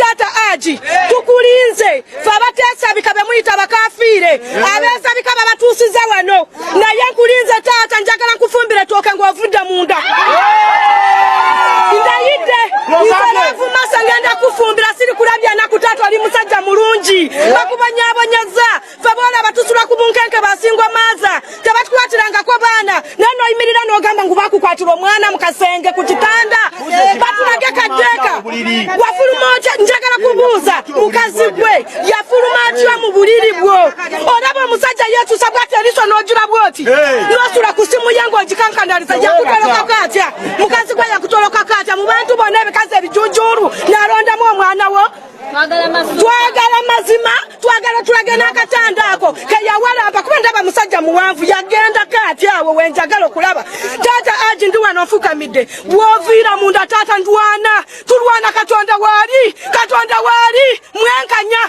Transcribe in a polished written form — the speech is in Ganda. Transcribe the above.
Tata Hajji tukulinze fabatesa bikabe muyita bakafire abesa bikaba batusiza wano naye nkulinze tata njagala nkufumbira Etooke ng'ovudde munda ndayidde isalafu masa ngenda kufumbira siri kulabya na kutatu ali musajja mulungi bakubanyabonyaza fabola batusula ku bunkenke basingwa maza tebatukwatiranga ko baana nano imirira n'ogamba ngubakukwatira omwana mukasenge ku kitanda batulage kadeka wafulumoja njagala kubuuza mukazi gwe yafulumatya mu buliri bwo olaba omusajja yesu sabwate eriso n'ojula bwoti nosula ku simu yango ogikankandaliza yakutoloka katya mukazi gwe yakutoloka katya mu bantu bonna ebikazi ebijujuru n'alondamu omwana wo twagala mazima twagala tulage n'akatanda ako keyawalamba kuba ndaba musajja muwanvu yagenda katyawo wenjagala okulaba Tata Hajji ndi wano nfukamidde bw'oviira munda tata ndwana tulwana katonda wali mwenkanya